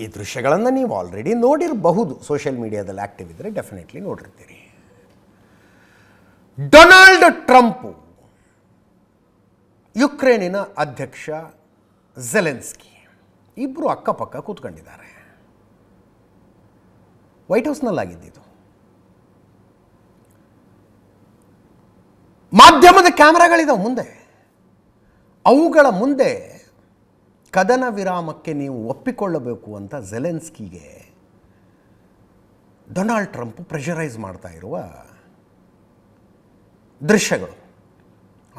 ಈ ದೃಶ್ಯಗಳನ್ನು ನೀವು ಆಲ್ರೆಡಿ ನೋಡಿರಬಹುದು, ಸೋಷಿಯಲ್ ಮೀಡಿಯಾದಲ್ಲಿ ಆ್ಯಕ್ಟಿವ್ ಇದ್ದರೆ ಡೆಫಿನೆಟ್ಲಿ ನೋಡಿರ್ತೀರಿ. ಡೊನಾಲ್ಡ್ ಟ್ರಂಪು ಯುಕ್ರೇನಿನ ಅಧ್ಯಕ್ಷ ಝೆಲೆನ್ಸ್ಕಿ ಇಬ್ಬರು ಅಕ್ಕಪಕ್ಕ ಕೂತ್ಕೊಂಡಿದ್ದಾರೆ. ವೈಟ್ ಹೌಸ್ನಲ್ಲಾಗಿದ್ದಿದ್ದು. ಮಾಧ್ಯಮದ ಕ್ಯಾಮ್ರಾಗಳಿದಾವೆ ಮುಂದೆ. ಅವುಗಳ ಮುಂದೆ ಕದನ ವಿರಾಮಕ್ಕೆ ನೀವು ಒಪ್ಪಿಕೊಳ್ಳಬೇಕು ಅಂತ ಝೆಲೆನ್ಸ್ಕಿಗೆ ಡೊನಾಲ್ಡ್ ಟ್ರಂಪ್ ಪ್ರೆಷರೈಸ್ ಮಾಡ್ತಾ ಇರುವ ದೃಶ್ಯಗಳು.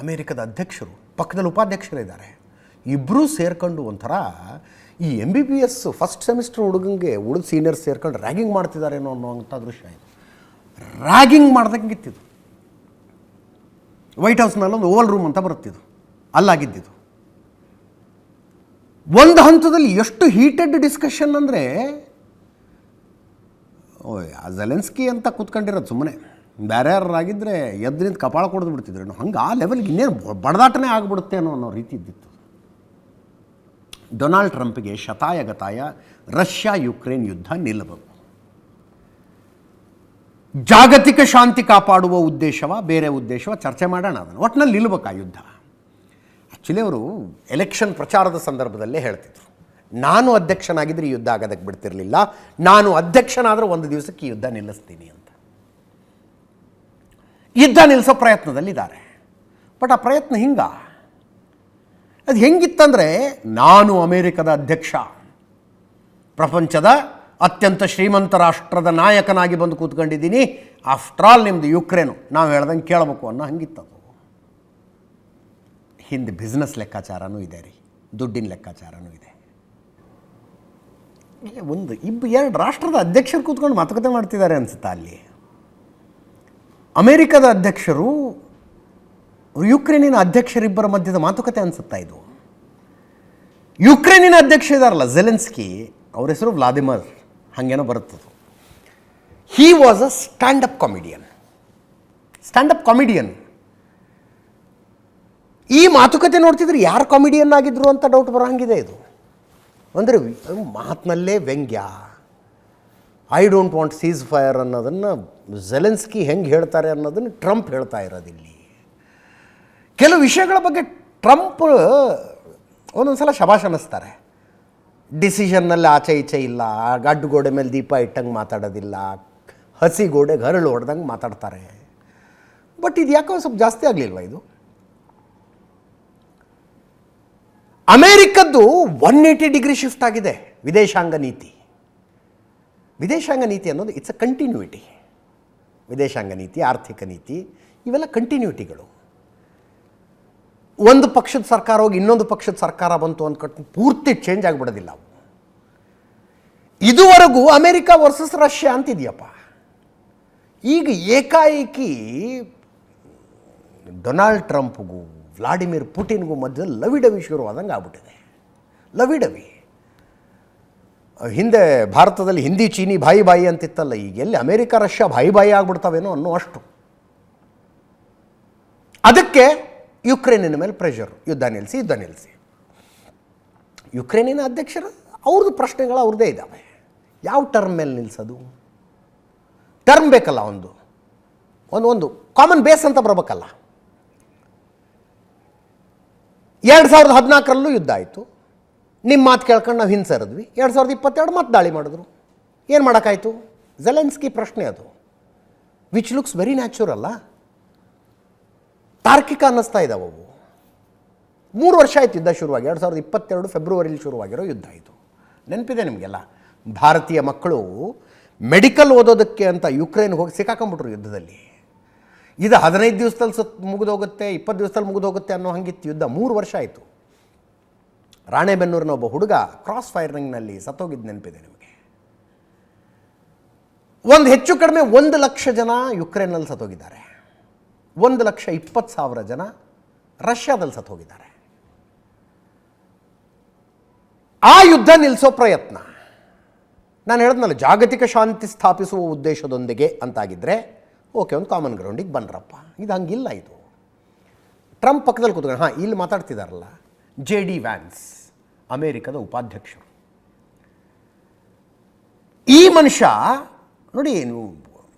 ಅಮೇರಿಕದ ಅಧ್ಯಕ್ಷರು, ಪಕ್ಕದಲ್ಲಿ ಉಪಾಧ್ಯಕ್ಷರಿದ್ದಾರೆ, ಇಬ್ಬರೂ ಸೇರ್ಕೊಂಡು ಒಂಥರ ಈ MBBS ಫಸ್ಟ್ ಸೆಮಿಸ್ಟರ್ ಹುಡುಗಂಗೆ ಸೀನಿಯರ್ಸ್ ಸೇರ್ಕೊಂಡು ರ್ಯಾಗಿಂಗ್ ಮಾಡ್ತಿದ್ದಾರೇನೋ ಅನ್ನೋವಂಥ ದೃಶ್ಯ ಇದು. ರ್ಯಾಗಿಂಗ್ ಮಾಡ್ದಂಗಿತ್ತಿದ್ದು. ವೈಟ್ ಹೌಸ್ನಲ್ಲಿ ಒಂದು ಓವಲ್ ರೂಮ್ ಅಂತ ಬರುತ್ತಿದ್ದು, ಅಲ್ಲಾಗಿದ್ದಿದ್ದು. ಒಂದು ಹಂತದಲ್ಲಿ ಎಷ್ಟು ಹೀಟೆಡ್ ಡಿಸ್ಕಷನ್ ಅಂದರೆ, ಝೆಲೆನ್ಸ್ಕಿ ಅಂತ ಕೂತ್ಕೊಂಡಿರೋದು ಸುಮ್ಮನೆ, ಬೇರೆ ಯಾರಾಗಿದ್ದರೆ ಎದ್ದು ನಿಂತು ಕಪಾಳ ಕೊಡ್ದು ಬಿಡ್ತಿದ್ರು. ಹಂಗೆ ಆ ಲೆವೆಲ್ಗೆ ಇನ್ನೇನು ಬಡದಾಟನೇ ಆಗಿಬಿಡುತ್ತೆ ಅನ್ನೋ ರೀತಿ ಇದ್ದಿತ್ತು. ಡೊನಾಲ್ಡ್ ಟ್ರಂಪ್ಗೆ ಶತಾಯಗತಾಯ ರಷ್ಯಾ ಯುಕ್ರೇನ್ ಯುದ್ಧ ನಿಲ್ಲಬೇಕು. ಜಾಗತಿಕ ಶಾಂತಿ ಕಾಪಾಡುವ ಉದ್ದೇಶವ ಬೇರೆ ಉದ್ದೇಶವ ಚರ್ಚೆ ಮಾಡೋಣ, ಅದನ್ನು ಒಟ್ಟಿನಲ್ಲಿ ನಿಲ್ಲಬೇಕು ಆ ಯುದ್ಧ. ಆ್ಯಕ್ಚುಲಿ ಅವರು ಎಲೆಕ್ಷನ್ ಪ್ರಚಾರದ ಸಂದರ್ಭದಲ್ಲೇ ಹೇಳ್ತಿದ್ರು, ನಾನು ಅಧ್ಯಕ್ಷನಾಗಿದ್ದರೆ ಈ ಯುದ್ಧ ಆಗೋದಕ್ಕೆ ಬಿಡ್ತಿರಲಿಲ್ಲ, ನಾನು ಅಧ್ಯಕ್ಷನಾದರೆ ಒಂದು ದಿವಸಕ್ಕೆ ಈ ಯುದ್ಧ ನಿಲ್ಲಿಸ್ತೀನಿ ಅಂತ. ಯುದ್ಧ ನಿಲ್ಲಿಸೋ ಪ್ರಯತ್ನದಲ್ಲಿದ್ದಾರೆ. ಬಟ್ ಆ ಪ್ರಯತ್ನ ಅದು ಹೆಂಗಿತ್ತಂದರೆ, ನಾನು ಅಮೇರಿಕದ ಅಧ್ಯಕ್ಷ, ಪ್ರಪಂಚದ ಅತ್ಯಂತ ಶ್ರೀಮಂತ ರಾಷ್ಟ್ರದ ನಾಯಕನಾಗಿ ಬಂದು ಕೂತ್ಕೊಂಡಿದ್ದೀನಿ, ಆಫ್ಟರ್ ಆಲ್ ನಿಮ್ಮದು ಯುಕ್ರೇನು, ನಾವು ಹೇಳ್ದಂಗೆ ಕೇಳಬೇಕು ಅನ್ನೋ ಹಂಗಿತ್ತದು. ಹಿಂದೆ ಬಿಸ್ನೆಸ್ ಲೆಕ್ಕಾಚಾರನೂ ಇದೆ ರೀ, ದುಡ್ಡಿನ ಲೆಕ್ಕಾಚಾರನೂ ಇದೆ. ಎರಡು ರಾಷ್ಟ್ರದ ಅಧ್ಯಕ್ಷರು ಕೂತ್ಕೊಂಡು ಮಾತುಕತೆ ಮಾಡ್ತಿದ್ದಾರೆ ಅನಿಸುತ್ತಾ ಅಲ್ಲಿ. ಅಮೇರಿಕದ ಅಧ್ಯಕ್ಷರು ಯುಕ್ರೇನಿನ ಅಧ್ಯಕ್ಷರಿಬ್ಬರ ಮಧ್ಯದ ಮಾತುಕತೆ ಅನಿಸುತ್ತಾ ಇದು. ಯುಕ್ರೇನಿನ ಅಧ್ಯಕ್ಷ ಇದ್ದಾರಲ್ಲ ಝೆಲೆನ್ಸ್ಕಿ, ಅವ್ರ ಹೆಸರು ವ್ಲಾದಿಮಿರ್ ಹಾಗೇನೋ ಬರುತ್ತದು. He was a stand up comedian. ಈ ಮಾತುಕತೆ ನೋಡ್ತಿದ್ರೆ ಯಾರು ಕಾಮಿಡಿಯನ್ ಆಗಿದ್ರು ಅಂತ ಡೌಟ್ ಬರೋ ಹಂಗಿದೆ ಇದು. ಅಂದರೆ ಮಾತಿನಲ್ಲೇ ವ್ಯಂಗ್ಯ. I don't want seize fire ಅನ್ನೋದನ್ನು ಝೆಲೆನ್ಸ್ಕಿ ಹೆಂಗೆ ಹೇಳ್ತಾರೆ ಅನ್ನೋದನ್ನು ಟ್ರಂಪ್ ಹೇಳ್ತಾ ಇರೋದಿಲ್ಲಿ. ಕೆಲವು ವಿಷಯಗಳ ಬಗ್ಗೆ ಟ್ರಂಪ್ ಒಂದೊಂದು ಸಲ ಶಬಾಷ್ ಅನ್ನಿಸ್ತಾರೆ. ಡಿಸಿಷನ್ನಲ್ಲಿ ಆಚೆ ಈಚೆ ಇಲ್ಲ, ಗಡ್ಡು ಗೋಡೆ ಮೇಲೆ ದೀಪ ಇಟ್ಟಂಗೆ ಮಾತಾಡೋದಿಲ್ಲ, ಹಸಿ ಗೋಡೆಗೆ ಹರಳು ಹೊಡೆದಂಗೆ ಮಾತಾಡ್ತಾರೆ. ಬಟ್ ಇದು ಯಾಕೋ ಸ್ವಲ್ಪ ಜಾಸ್ತಿ ಆಗಲಿಲ್ವ ಇದು? ಅಮೇರಿಕದ್ದು 180 ಡಿಗ್ರಿ ಶಿಫ್ಟ್ ಆಗಿದೆ ವಿದೇಶಾಂಗ ನೀತಿ. ವಿದೇಶಾಂಗ ನೀತಿ ಅನ್ನೋದು ಇಟ್ಸ್ ಅ ಕಂಟಿನ್ಯೂಟಿ. ವಿದೇಶಾಂಗ ನೀತಿ, ಆರ್ಥಿಕ ನೀತಿ ಇವೆಲ್ಲ ಕಂಟಿನ್ಯೂಟಿಗಳು. ಒಂದು ಪಕ್ಷದ ಸರ್ಕಾರ ಹೋಗಿ ಇನ್ನೊಂದು ಪಕ್ಷದ ಸರ್ಕಾರ ಬಂತು ಅಂದ್ಕೊಂಡು ಪೂರ್ತಿ ಚೇಂಜ್ ಆಗಿಬಿಡೋದಿಲ್ಲ ಅವು. ಇದುವರೆಗೂ ಅಮೇರಿಕ ವರ್ಸಸ್ ರಷ್ಯಾ ಅಂತಿದೆಯಪ್ಪ. ಈಗ ಏಕಾಏಕಿ ಡೊನಾಲ್ಡ್ ಟ್ರಂಪ್ಗೂ ವ್ಲಾಡಿಮಿರ್ ಪುಟಿನ್ಗೂ ಮಧ್ಯದಲ್ಲಿ ಲವಿಡವಿ ಶುರುವಾದಂಗೆ ಆಗ್ಬಿಟ್ಟಿದೆ. ಲವಿಡವಿ. ಹಿಂದೆ ಭಾರತದಲ್ಲಿ ಹಿಂದಿ ಚೀನಿ ಬಾಯಿ ಅಂತಿತ್ತಲ್ಲ, ಈಗ ಎಲ್ಲಿ ಅಮೇರಿಕ ರಷ್ಯಾ ಬಾಯಿ ಆಗ್ಬಿಡ್ತಾವೇನೋ ಅನ್ನೋ ಅಷ್ಟು. ಅದಕ್ಕೆ ಯುಕ್ರೇನಿನ ಮೇಲೆ ಪ್ರೆಷರ್, ಯುದ್ಧ ನಿಲ್ಲಿಸಿ. ಯುಕ್ರೇನಿನ ಅಧ್ಯಕ್ಷರು ಅವ್ರದ್ದು ಪ್ರಶ್ನೆಗಳು ಅವ್ರದ್ದೇ ಇದ್ದಾವೆ. ಯಾವ ಟರ್ಮ್ ಮೇಲೆ ನಿಲ್ಲಿಸೋದು? ಟರ್ಮ್ ಬೇಕಲ್ಲ, ಒಂದು ಕಾಮನ್ ಬೇಸ್ ಅಂತ ಬರಬೇಕಲ್ಲ. 2014ರಲ್ಲೂ ಯುದ್ಧ ಆಯಿತು, ನಿಮ್ಮ ಮಾತು ಕೇಳ್ಕೊಂಡು ನಾವು ಹಿಂಸರಿದ್ವಿ. 2022 ಮತ್ತೆ ದಾಳಿ ಮಾಡಿದ್ರು. ಏನು ಮಾಡೋಕ್ಕಾಯಿತು? ಝೆಲೆನ್ಸ್ಕಿ ಪ್ರಶ್ನೆ ಅದು, ವಿಚ್ ಲುಕ್ಸ್ ವೆರಿ ನ್ಯಾಚುರಲ್ಲ, ತಾರ್ಕಿಕ ಅನ್ನಿಸ್ತಾ ಇದ್ದಾವೆ ಅವು. 3 ವರ್ಷ ಆಯ್ತು ಯುದ್ಧ ಶುರುವಾಗಿ. 2022 ಫೆಬ್ರವರಿಲಿ ಶುರುವಾಗಿರೋ ಯುದ್ಧ ಇದು. ನೆನಪಿದೆ ನಿಮಗೆಲ್ಲ. ಭಾರತೀಯ ಮಕ್ಕಳು ಮೆಡಿಕಲ್ ಓದೋದಕ್ಕೆ ಅಂತ ಯುಕ್ರೇನ್ಗೆ ಹೋಗಿ ಸಿಕ್ಕಾಕೊಂಡ್ಬಿಟ್ರು ಯುದ್ಧದಲ್ಲಿ. ಇದು 15 ದಿವಸದಲ್ಲಿ ಮುಗಿದೋಗುತ್ತೆ, 20 ದಿವಸದಲ್ಲಿ ಮುಗಿದೋಗುತ್ತೆ ಅನ್ನೋ ಹಂಗಿತ್ತು ಯುದ್ಧ. 3 ವರ್ಷ ಆಯಿತು. ರಾಣೆಬೆನ್ನೂರಿನ ಒಬ್ಬ ಹುಡುಗ ಕ್ರಾಸ್ ಫೈರಿಂಗ್ನಲ್ಲಿ ಸತ್ತೋಗಿದ್ದು ನೆನಪಿದೆ ನಿಮಗೆ. ಹೆಚ್ಚು ಕಡಿಮೆ 1,00,000 ಜನ ಯುಕ್ರೇನ್ನಲ್ಲಿ ಸತ್ತೋಗಿದ್ದಾರೆ. 1,20,000 ಜನ ರಷ್ಯಾದಲ್ಲಿ ಸತ್ತೋಗಿದ್ದಾರೆ. ಆ ಯುದ್ಧ ನಿಲ್ಲಿಸೋ ಪ್ರಯತ್ನ, ನಾನು ಹೇಳಿದ್ನಲ್ಲ, ಜಾಗತಿಕ ಶಾಂತಿ ಸ್ಥಾಪಿಸುವ ಉದ್ದೇಶದೊಂದಿಗೆ ಅಂತಾಗಿದ್ದರೆ ಓಕೆ, ಒಂದು ಕಾಮನ್ ಗ್ರೌಂಡಿಗೆ ಬನ್ರಪ್ಪ. ಇದು ಹಂಗಿಲ್ಲ. ಇದು ಟ್ರಂಪ್ ಪಕ್ಕದಲ್ಲಿ ಕೂತ್ಕೊಂಡು ಇಲ್ಲಿ ಮಾತಾಡ್ತಿದ್ದಾರಲ್ಲ, JD ವ್ಯಾನ್ಸ್, ಅಮೇರಿಕದ ಉಪಾಧ್ಯಕ್ಷರು. ಈ ಮನುಷ್ಯ ನೋಡಿ, ನೀವು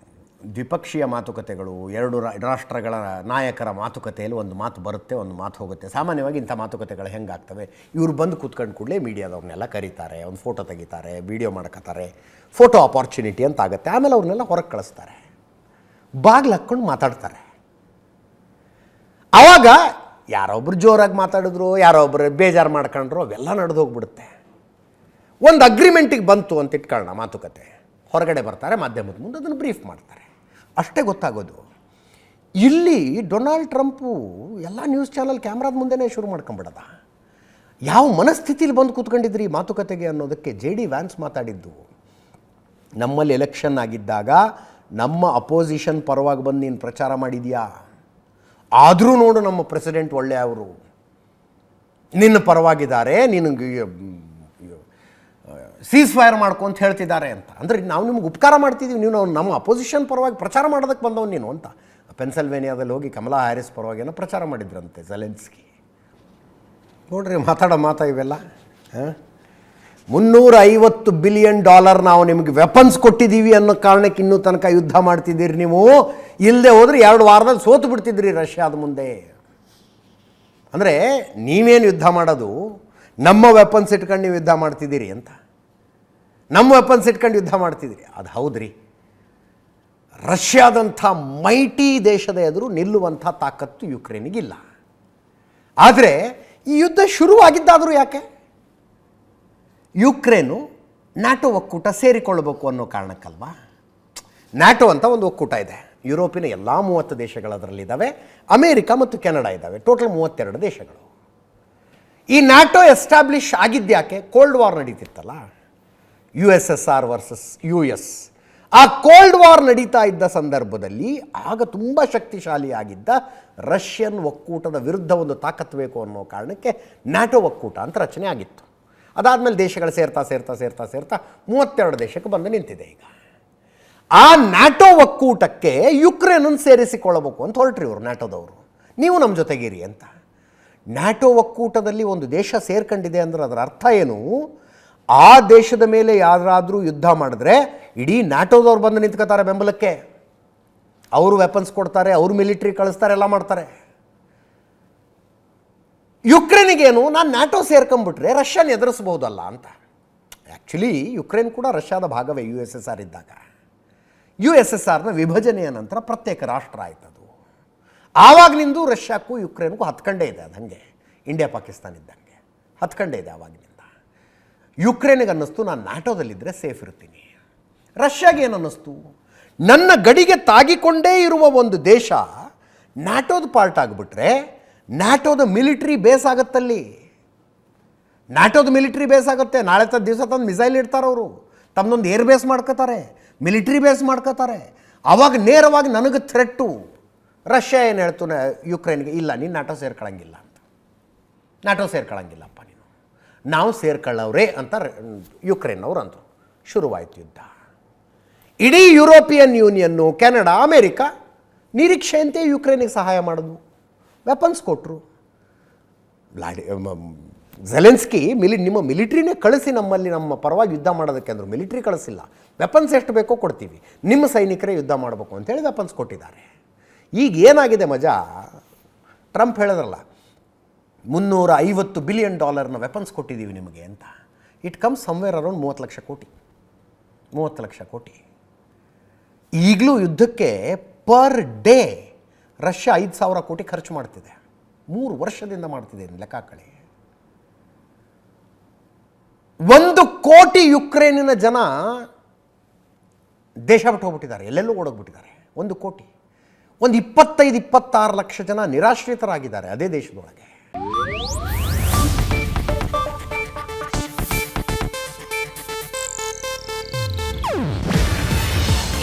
ದ್ವಿಪಕ್ಷೀಯ ಮಾತುಕತೆಗಳು, ಎರಡು ರಾಷ್ಟ್ರಗಳ ನಾಯಕರ ಮಾತುಕತೆಯಲ್ಲಿ ಒಂದು ಮಾತು ಬರುತ್ತೆ, ಒಂದು ಮಾತು ಹೋಗುತ್ತೆ. ಸಾಮಾನ್ಯವಾಗಿ ಇಂಥ ಮಾತುಕತೆಗಳು ಹೆಂಗಾಗ್ತವೆ, ಇವ್ರು ಬಂದು ಕೂತ್ಕೊಂಡು ಕೂಡಲೇ ಮೀಡಿಯಾದವ್ರನ್ನೆಲ್ಲ ಕರೀತಾರೆ, ಒಂದು ಫೋಟೋ ತೆಗಿತಾರೆ, ವೀಡಿಯೋ ಮಾಡ್ಕೋತಾರೆ, ಫೋಟೋ ಅಪಾರ್ಚುನಿಟಿ ಅಂತ ಆಗುತ್ತೆ. ಆಮೇಲೆ ಅವ್ರನ್ನೆಲ್ಲ ಹೊರಗೆ ಕಳಿಸ್ತಾರೆ, ಬಾಗಿಲು ಹಾಕ್ಕೊಂಡು ಮಾತಾಡ್ತಾರೆ. ಆವಾಗ ಯಾರೊಬ್ರು ಜೋರಾಗಿ ಮಾತಾಡಿದ್ರು, ಯಾರೊಬ್ಬರು ಬೇಜಾರು ಮಾಡ್ಕೊಂಡ್ರು, ಅವೆಲ್ಲ ನಡೆದು ಹೋಗ್ಬಿಡುತ್ತೆ. ಒಂದು ಅಗ್ರಿಮೆಂಟಿಗೆ ಬಂತು ಅಂತ ಇಟ್ಕೊಳ್ಳೋಣ ಮಾತುಕತೆ, ಹೊರಗಡೆ ಬರ್ತಾರೆ, ಮಾಧ್ಯಮದ ಮುಂದೆ ಅದನ್ನು ಬ್ರೀಫ್ ಮಾಡ್ತಾರೆ, ಅಷ್ಟೇ ಗೊತ್ತಾಗೋದು. ಇಲ್ಲಿ ಡೊನಾಲ್ಡ್ ಟ್ರಂಪು ಎಲ್ಲ ನ್ಯೂಸ್ ಚಾನಲ್ ಕ್ಯಾಮ್ರಾದ ಮುಂದೆನೇ ಶುರು ಮಾಡ್ಕೊಂಬಿಡೋದ. ಯಾವ ಮನಸ್ಥಿತಿಲಿ ಬಂದು ಕೂತ್ಕೊಂಡಿದ್ರಿ ಮಾತುಕತೆಗೆ ಅನ್ನೋದಕ್ಕೆ JD ವ್ಯಾನ್ಸ್ ಮಾತಾಡಿದ್ದು. ನಮ್ಮಲ್ಲಿ ಎಲೆಕ್ಷನ್ ಆಗಿದ್ದಾಗ ನಮ್ಮ ಅಪೋಸಿಷನ್ ಪರವಾಗಿ ಬಂದು ನೀನು ಪ್ರಚಾರ ಮಾಡಿದ್ಯಾ, ಆದರೂ ನೋಡು ನಮ್ಮ ಪ್ರೆಸಿಡೆಂಟ್ ಒಳ್ಳೆಯವರು, ನಿನ್ನ ಪರವಾಗಿದ್ದಾರೆ, ನಿನಗೆ ಸೀಸ್ ಫೈರ್ ಮಾಡ್ಕೊಂತ ಹೇಳ್ತಿದ್ದಾರೆ ಅಂತ. ಅಂದರೆ ನಾವು ನಿಮ್ಗೆ ಉಪಕಾರ ಮಾಡ್ತಿದ್ದೀವಿ, ನೀವು ನಮ್ಮ ಅಪೋಸಿಷನ್ ಪರವಾಗಿ ಪ್ರಚಾರ ಮಾಡೋದಕ್ಕೆ ಬಂದವನು ನೀನು ಅಂತ. ಪೆನ್ಸಿಲ್ವೇನಿಯಾದಲ್ಲಿ ಹೋಗಿ ಕಮಲಾ ಹ್ಯಾರಿಸ್ ಪರವಾಗಿ ಪ್ರಚಾರ ಮಾಡಿದ್ರಂತೆ ಝೆಲೆನ್ಸ್ಕಿ. ನೋಡ್ರಿ ಮಾತಾಡೋ ಮಾತಾ ಇವೆಲ್ಲ. $350 ಬಿಲಿಯನ್ ನಾವು ನಿಮಗೆ ವೆಪನ್ಸ್ ಕೊಟ್ಟಿದ್ದೀವಿ ಅನ್ನೋ ಕಾರಣಕ್ಕೆ ಇನ್ನೂ ತನಕ ಯುದ್ಧ ಮಾಡ್ತಿದ್ದೀರಿ ನೀವು. ಇಲ್ಲದೆ ಹೋದರೆ 2 ವಾರದಲ್ಲಿ ಸೋತು ಬಿಡ್ತಿದ್ರಿ ರಷ್ಯಾದ ಮುಂದೆ. ಅಂದರೆ ನೀವೇನು ಯುದ್ಧ ಮಾಡೋದು, ನಮ್ಮ ವೆಪನ್ಸ್ ಇಟ್ಕೊಂಡು ನೀವು ಯುದ್ಧ ಮಾಡ್ತಿದ್ದೀರಿ ಅಂತ. ನಮ್ಮ ವೆಪನ್ಸ್ ಇಟ್ಕೊಂಡು ಯುದ್ಧ ಮಾಡ್ತಿದ್ದೀರಿ. ಅದು ಹೌದ್ರಿ, ರಷ್ಯಾದಂಥ ಮೈಟಿ ದೇಶದ ಎದುರು ನಿಲ್ಲುವಂಥ ತಾಕತ್ತು ಯುಕ್ರೇನಿಗಿಲ್ಲ. ಆದರೆ ಈ ಯುದ್ಧ ಶುರುವಾಗಿದ್ದಾದರೂ ಯಾಕೆ? ಯುಕ್ರೇನು ನ್ಯಾಟೋ ಒಕ್ಕೂಟ ಸೇರಿಕೊಳ್ಳಬೇಕು ಅನ್ನೋ ಕಾರಣಕ್ಕಲ್ವಾ. ನ್ಯಾಟೋ ಅಂತ ಒಂದು ಒಕ್ಕೂಟ ಇದೆ, ಯುರೋಪಿನ ಎಲ್ಲ 30 ದೇಶಗಳು ಅದರಲ್ಲಿದ್ದಾವೆ, ಅಮೇರಿಕ ಮತ್ತು ಕೆನಡಾ ಇದ್ದಾವೆ, ಟೋಟಲ್ 32 ದೇಶಗಳು. ಈ ನ್ಯಾಟೋ ಎಸ್ಟಾಬ್ಲಿಷ್ ಆಗಿದ್ಯಾಕೆ? ಕೋಲ್ಡ್ ವಾರ್ ನಡೀತಿತ್ತಲ್ಲ, USSR ವರ್ಸಸ್ US. ಆ ಕೋಲ್ಡ್ ವಾರ್ ನಡೀತಾ ಇದ್ದ ಸಂದರ್ಭದಲ್ಲಿ ಆಗ ತುಂಬ ಶಕ್ತಿಶಾಲಿಯಾಗಿದ್ದ ರಷ್ಯನ್ ಒಕ್ಕೂಟದ ವಿರುದ್ಧ ಒಂದು ತಾಕತ್ತು ಬೇಕು ಅನ್ನೋ ಕಾರಣಕ್ಕೆ ನ್ಯಾಟೋ ಒಕ್ಕೂಟ ಅಂತ ರಚನೆ ಆಗಿತ್ತು. ಅದಾದಮೇಲೆ ದೇಶಗಳು ಸೇರ್ತಾ 32 ದೇಶಕ್ಕೆ ಬಂದು ನಿಂತಿದೆ. ಈಗ ಆ ನ್ಯಾಟೋ ಒಕ್ಕೂಟಕ್ಕೆ ಯುಕ್ರೇನನ್ನು ಸೇರಿಸಿಕೊಳ್ಳಬೇಕು ಅಂತ ಹೊರಟ್ರಿ ಇವರು ನ್ಯಾಟೋದವರು. ನೀವು ನಮ್ಮ ಜೊತೆಗಿರಿ ಅಂತ. ನ್ಯಾಟೋ ಒಕ್ಕೂಟದಲ್ಲಿ ಒಂದು ದೇಶ ಸೇರ್ಕೊಂಡಿದೆ ಅಂದ್ರೆ ಅದರ ಅರ್ಥ ಏನು? ಆ ದೇಶದ ಮೇಲೆ ಯಾರಾದರೂ ಯುದ್ಧ ಮಾಡಿದ್ರೆ ಇಡೀ ನ್ಯಾಟೋದವ್ರು ಬಂದು ನಿಂತ್ಕೋತಾರೆ ಬೆಂಬಲಕ್ಕೆ. ಅವರು ವೆಪನ್ಸ್ ಕೊಡ್ತಾರೆ, ಅವರು ಮಿಲಿಟ್ರಿ ಕಳಿಸ್ತಾರೆ, ಎಲ್ಲ ಮಾಡ್ತಾರೆ. ಯುಕ್ರೇನಿಗೇನು, ನಾನು ನ್ಯಾಟೋ ಸೇರ್ಕೊಂಡ್ಬಿಟ್ರೆ ರಷ್ಯಾನ ಎದುರಿಸ್ಬೋದಲ್ಲ ಅಂತ. ಆ್ಯಕ್ಚುಲಿ ಯುಕ್ರೇನ್ ಕೂಡ ರಷ್ಯಾದ ಭಾಗವೇ USSR ಇದ್ದಾಗ. USSRನ ವಿಭಜನೆಯ ನಂತರ ಪ್ರತ್ಯೇಕ ರಾಷ್ಟ್ರ ಆಯ್ತದು. ಆವಾಗಲಿಂದ ರಷ್ಯಾಕ್ಕೂ ಯುಕ್ರೇನ್ಗೂ ಹತ್ಕಂಡೇ ಇದೆ. ಅದು ಹಾಗೆ ಇಂಡಿಯಾ ಪಾಕಿಸ್ತಾನ ಇದ್ದಂಗೆ ಹತ್ಕಂಡೇ ಇದೆ ಆವಾಗಿನಿಂದ. ಯುಕ್ರೇನಿಗೆ ಅನ್ನಿಸ್ತು ನಾನು ನ್ಯಾಟೋದಲ್ಲಿದ್ದರೆ ಸೇಫ್ ಇರ್ತೀನಿ. ರಷ್ಯಾಗೆ ಏನು ಅನ್ನಿಸ್ತು, ನನ್ನ ಗಡಿಗೆ ತಾಗಿಕೊಂಡೇ ಇರುವ ಒಂದು ದೇಶ ನ್ಯಾಟೋದ ಪಾರ್ಟ್ ಆಗಿಬಿಟ್ರೆ ನ್ಯಾಟೋದ ಮಿಲಿಟ್ರಿ ಬೇಸ್ ಆಗುತ್ತಲ್ಲಿ. ನ್ಯಾಟೋದ ಮಿಲಿಟ್ರಿ ಬೇಸ್ ಆಗುತ್ತೆ. ನಾಳೆ ದಿವಸ ತಂದು ಮಿಸೈಲ್ ಇಡ್ತಾರೆ ಅವರು, ತಮ್ಮದೊಂದು ಏರ್ ಬೇಸ್ ಮಾಡ್ಕೋತಾರೆ, ಮಿಲಿಟ್ರಿ ಬೇಸ್ ಮಾಡ್ಕೋತಾರೆ. ಆವಾಗ ನೇರವಾಗಿ ನನಗೆ ಥ್ರೆಟ್ಟು. ರಷ್ಯಾ ಏನು ಹೇಳ್ತು ಯುಕ್ರೇನ್ಗೆ, ಇಲ್ಲ ನೀನು ನ್ಯಾಟೋ ಸೇರ್ಕೊಳ್ಳಂಗಿಲ್ಲ ಅಂತ. ನ್ಯಾಟೋ ಸೇರ್ಕೊಳ್ಳಂಗಿಲ್ಲಪ್ಪ ನೀನು, ನಾವು ಸೇರ್ಕೊಳ್ಳವ್ರೆ ಅಂತ ಯುಕ್ರೇನ್ನವ್ರು ಅಂದರು. ಶುರುವಾಯಿತು ಯುದ್ಧ. ಇಡೀ ಯುರೋಪಿಯನ್ ಯೂನಿಯನ್ನು, ಕೆನಡಾ, ಅಮೇರಿಕ ನಿರೀಕ್ಷೆಯಂತೆ ಯುಕ್ರೇನಿಗೆ ಸಹಾಯ ಮಾಡಿದ್ವು, ವೆಪನ್ಸ್ ಕೊಟ್ಟರು. ಝೆಲೆನ್ಸ್ಕಿ ನಿಮ್ಮ ಮಿಲಿಟ್ರಿನೇ ಕಳಿಸಿ ನಮ್ಮಲ್ಲಿ ನಮ್ಮ ಪರವಾಗಿ ಯುದ್ಧ ಮಾಡೋದಕ್ಕೆ ಅಂದರು. ಮಿಲಿಟ್ರಿ ಕಳಿಸಿಲ್ಲ, ವೆಪನ್ಸ್ ಎಷ್ಟು ಬೇಕೋ ಕೊಡ್ತೀವಿ, ನಿಮ್ಮ ಸೈನಿಕರೇ ಯುದ್ಧ ಮಾಡಬೇಕು ಅಂತೇಳಿ ವೆಪನ್ಸ್ ಕೊಟ್ಟಿದ್ದಾರೆ. ಈಗ ಏನಾಗಿದೆ ಮಜಾ, ಟ್ರಂಪ್ ಹೇಳಿದ್ರಲ್ಲ $350 ಬಿಲಿಯನ್ ವೆಪನ್ಸ್ ಕೊಟ್ಟಿದ್ದೀವಿ ನಿಮಗೆ ಅಂತ. It comes somewhere around 30 lakh ಕೋಟಿ. 30 ಲಕ್ಷ ಕೋಟಿ. ಈಗಲೂ ಯುದ್ಧಕ್ಕೆ ಪರ್ ಡೇ ರಷ್ಯಾ 5,000 ಕೋಟಿ ಖರ್ಚು ಮಾಡ್ತಿದೆ. 3 ವರ್ಷದಿಂದ ಮಾಡ್ತಿದೆ, ಲೆಕ್ಕ ಹಾಕಳಿ. 1 ಕೋಟಿ ಯುಕ್ರೇನಿನ ಜನ ದೇಶ ಬಿಟ್ಟು ಹೋಗ್ಬಿಟ್ಟಿದ್ದಾರೆ, ಎಲ್ಲೆಲ್ಲೂ ಓಡೋಗ್ಬಿಟ್ಟಿದ್ದಾರೆ. 1 ಕೋಟಿ. ಒಂದು 25-26 ಲಕ್ಷ ಜನ ನಿರಾಶ್ರಿತರಾಗಿದ್ದಾರೆ ಅದೇ ದೇಶದೊಳಗೆ.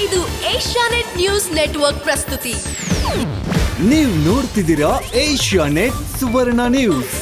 ಇದು ಏಷ್ಯಾನೆಟ್ ನ್ಯೂಸ್ ನೆಟ್ವರ್ಕ್ ಪ್ರಸ್ತುತಿ. ನೀವು ನೋಡ್ತಿದ್ದೀರಾ ಏಷ್ಯಾನೆಟ್ ಸುವರ್ಣ ನ್ಯೂಸ್.